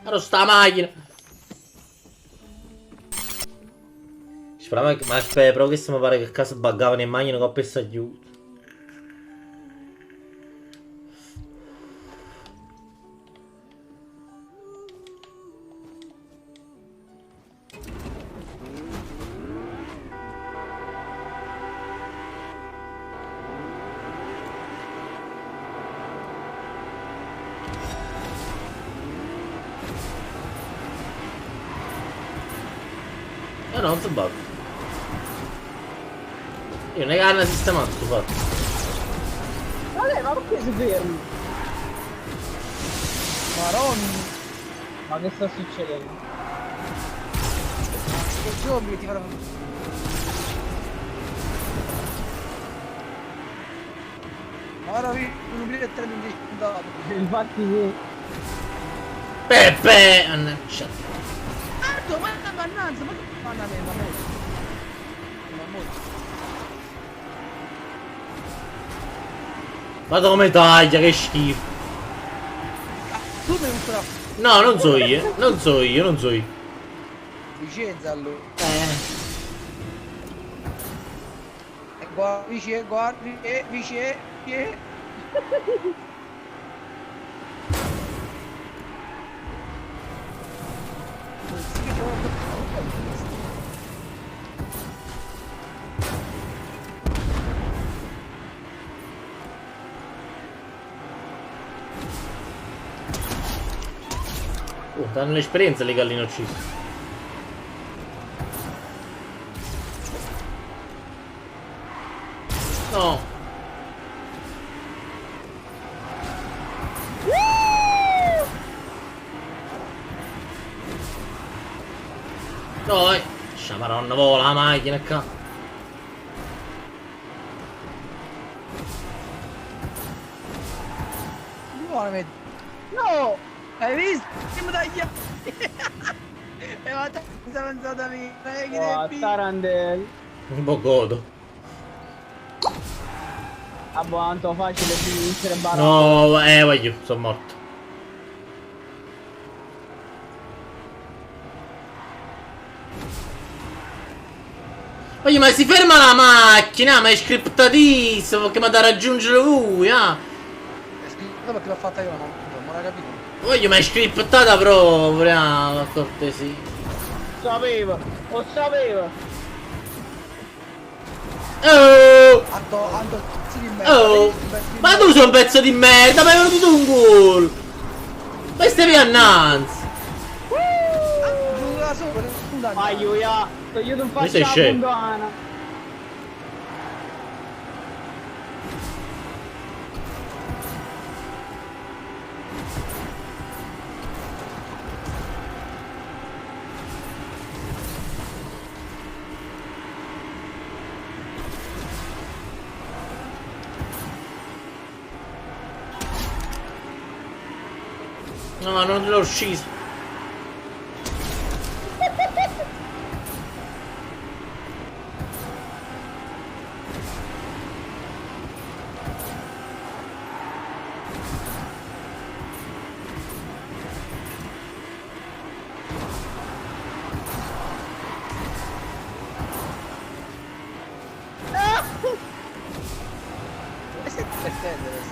Allora sta macchina. Ma aspetta, però che se mi pare che a casa buggavano in macchina con pessa giù. No, non si bugga. Io non è che hanno sistemato sto fatto. Vabbè, ma perché si fermi? Maronna. Ma che sta succedendo? Che zombie che ti fanno... Ora vi un biglietto di dato. Infatti sì. Peppe! Annaccia. Ma mannaggia, ma che fanno a me, ma molto. Guarda come taglia, che schifo. Tu mi usa No, non so io, non so io, non so io. Vicenza allora. E guardi, vicino. Danno l'esperienza le galline uccise. No. Dai. Sciamaronna, vola la macchina qua. No! Hai visto? Che mi taglia? E ma te sei avanzata a me, Oh, Tarandel. Un po' godo. A quanto facile di vincere Barone. No, voglio, sono morto. Voglio, ma si ferma la macchina, ma è scriptatissimo, perché mi da raggiungere lui, ah. È scritto perché l'ho fatta io, non l'ho capito. Voglio, ma è scriptata proprio, a cortesia. Lo sapevo. Oh! Ando, pezzi di merda. Oh! Ma tu sei un pezzo di merda, ma hai venuto un gol! Ma stai annanzi! Giù da sopra, non da Aio, io non Mi sei faccio la scemo. puntuana. No, non l'ho sciso.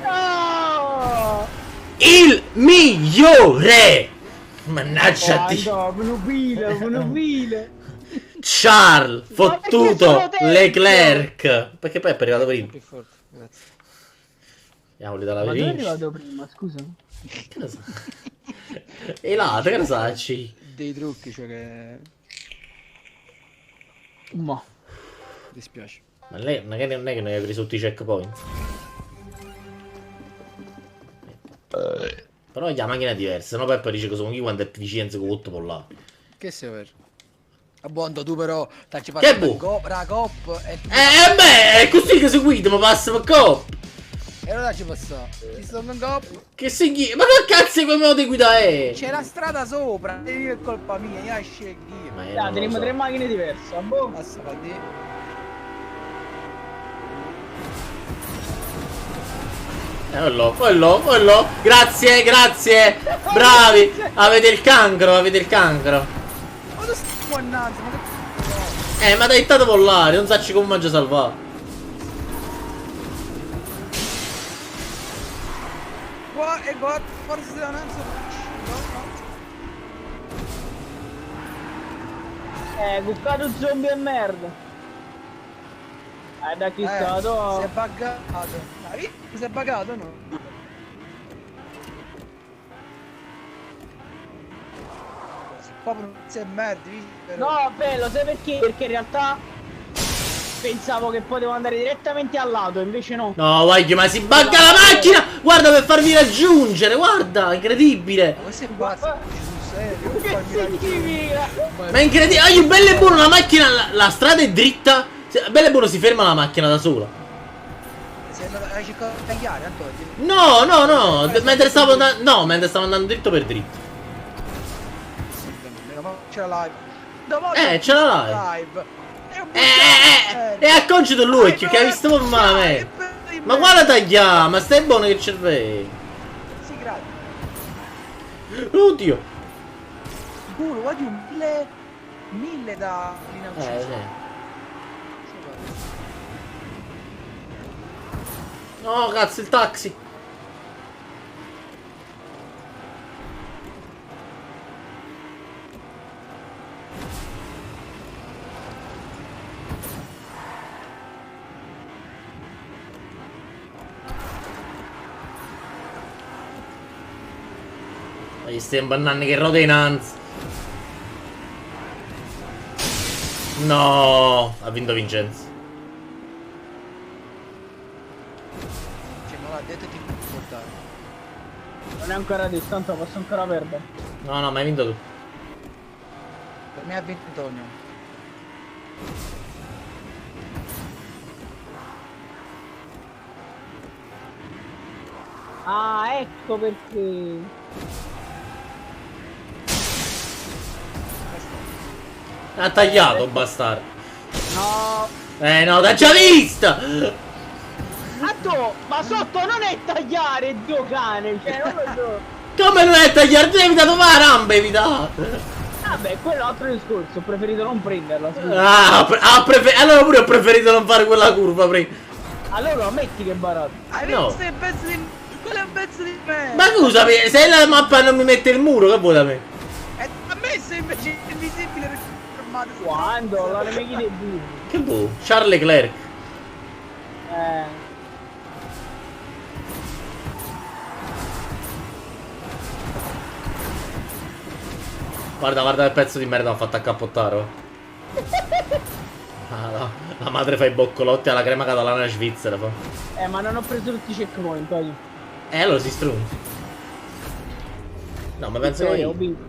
No! Il migliore! Mannaggiati! No, monopile. Charles, fottuto, sono terzo! Leclerc! Perché poi è arrivato prima. Più forte, grazie. Andiamoli dalla Ma dove è vincita. arrivato prima, scusa? Che ne so? E là, che ne sai? Dei trucchi, cioè che... Ma. Mi dispiace. Ma lei non è che noi hai preso tutti i checkpoint. Però la macchina è diversa, no? Poi dice che sono io quando è efficienza con 8 pollari. Che sei vero? A buono tu però, ci Che passi bu? la cop e tu... Beh, è così che si guida, ma passa per cop. E allora ci passa. Ti sto in cop. Che si ma che cazzo come modo di guida è? C'è la strada sopra, e io è colpa mia, io scegli io. Ma io Ah, non lo teniamo so. tre macchine diverse, a boh. Basta fa di... Quello. Grazie, grazie. Bravi. Avete il cancro, avete il cancro. Ma tu stai guannando, ma che... Ma dai, tanto volare, non sacci come mangia salvato. Qua e qua, forse non so. Cuccato zombie e merda. Da chi stato? Si è buggato. Si è buggato, no? Proprio si è merda, No, bello, sai perché? Perché in realtà pensavo che potevo andare direttamente al lato, invece no. No, guarda, ma si bugga la macchina! Guarda per farmi raggiungere, guarda, incredibile! Ma questo è pazzo, sul serio? Che significa? Ma è incredibile! Ah, bello e buono, la macchina, la strada è dritta. Bello e buono, si ferma la macchina da sola. Sei andato a cercare di tagliare, Antonio? No, mentre stavo andando. No, mentre stavo andando dritto per dritto. C'è la live. C'è la live. E a concito lui che hai visto proprio malamente. Ma guarda tagliare, ma stai buono che cervello. Sì, grazie. Oddio. Sicuro, guardi un 1000 da Sì. No, cazzo, il taxi. Ma gli stai imbannando che rode innanzi. No, ha vinto Vincenzo. l'ha detto ti può portare. Non è ancora distanza, posso ancora perdere. No, ma hai vinto tu. Per me ha vinto Antonio. Ah, ecco perché. Ha tagliato, bastardo. No. No, l'ha già vista! Atto, ma sotto non è tagliare, Dio cane, cioè non lo so. Come non è tagliare? Ti hai evitato ma la rampa, hai evitato! Vabbè, quello è altro discorso, ho preferito non prenderla, scusa. Allora pure ho preferito non fare quella curva prima. Allora ammetti che è barato. Hai No. visto il pezzo di... quello è un pezzo di me. Ma scusami, se la mappa non mi mette il muro, che vuoi da me? A me sei invece invisibile perché fermato. Quando? La nemici dei due. Che vuoi? Charles Leclerc. Guarda che pezzo di merda mi ha fatto accappottare. Oh. Ah, no. La madre fa i boccolotti alla crema catalana svizzera. Fa. Ma non ho preso tutti i checkpoint, poi. Allora si strunzi. No, ma penso Ho io. vinto.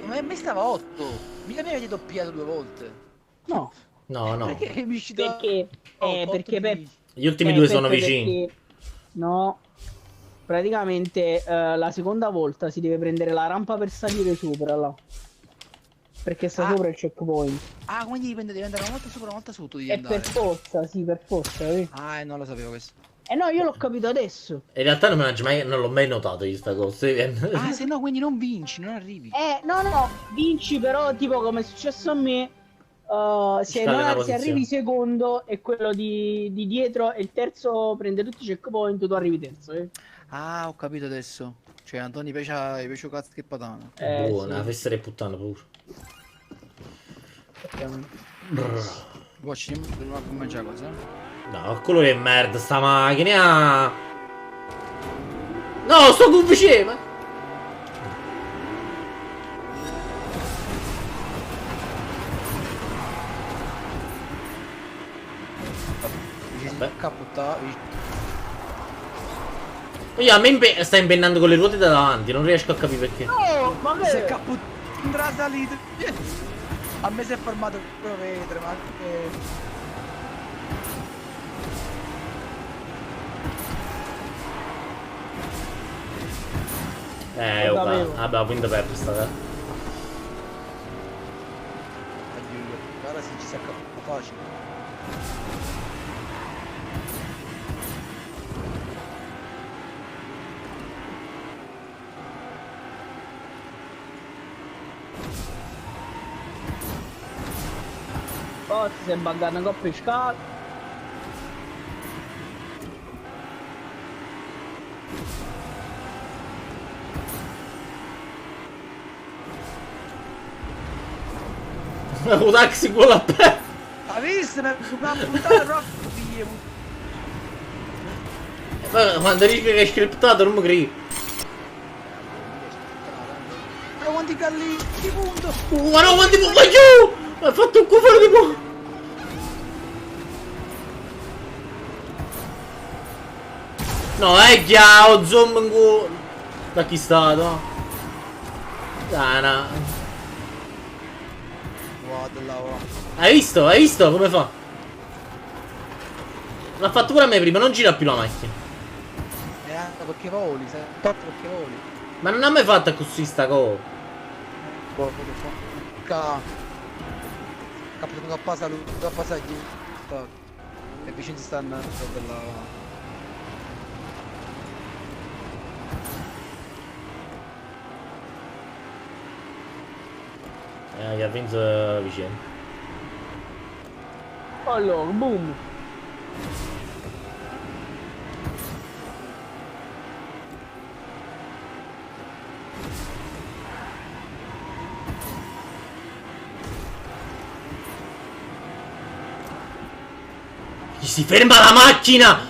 Ma a me stava 8. Mica mi avete doppiato 2 volte. No. No, no. Perché mi è uscito... Perché? Perché Pep... Gli ultimi due sono Peppe, vicini. perché... No. Praticamente la seconda volta si deve prendere la rampa per salire sopra là. Perché sta sopra il checkpoint. Ah, quindi devi andare una volta sopra, una volta sotto. Devi E andare. per forza, sì, per forza. Ah, non lo sapevo questo. No, io l'ho capito adesso. In realtà non l'ho mai notato io sta cosa. Ah, se no, quindi non vinci, non arrivi. No, vinci però, tipo come è successo a me. Se arrivi secondo e quello di dietro e il terzo prende tutti i checkpoint, tu arrivi terzo. Ah, ho capito adesso. Cioè, Antonio piace cazzo che patana. Buona, sì. la festa del puttana pure. Poi ci dobbiamo a mangiare cosa? No, quello che è merda, sta macchina. No, sto con vicino. Io a me sta impennando con le ruote da davanti, non riesco a capire perché. No, ma Si è capputtata salita. A me si è fermato il vetro, ma vabbè, ho vinto per questa cosa. ora si ci si accappa facile. Forse si è buggato una coppa di scala. Un taxi con la pe... Ha visto? Mi ha puntato troppo figlio. Quando dici che hai scriptato non mi credi. Ma quanti galli di punto? Guarda quanti va giù! Ha fatto un cufolo di po'. No, è chiaro, zoom in culo. Da chi stato? Dana. Guarda là, va. Hai visto? Hai visto come fa? L'ha fatto pure a me prima, non gira più la macchina. E anche perché voli, sai? Tanto perché voli. Ma non ha mai fatto così sta cosa. Boh, che fa? Capito che passa lui, che passa chi? E vicino si stanno della... Che ha vinto vicino. Allora, boom. Gli si ferma la macchina!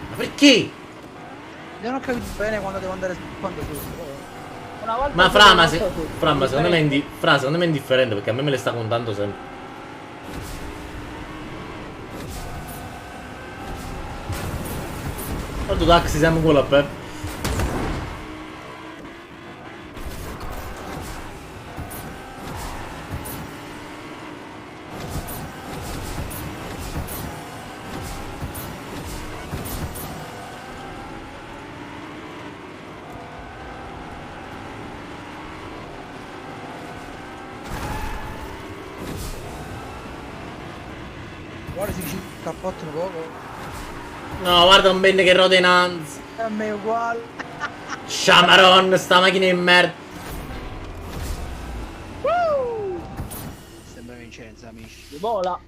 Ma perché? Io non ho capito bene quando devo andare quando su. Una volta Ma su, Fra, una ma, volta su. Fra, ma secondo me è Fra, secondo me è indifferente perché a me le sta contando sempre. Guarda taxi siamo con la Pep. Guarda si dice il cappotto un poco. No, guarda un bene che rode in anzi. A me è uguale. Shamaron, sta macchina di merda. Sembra Vincenzo, amici. Vola.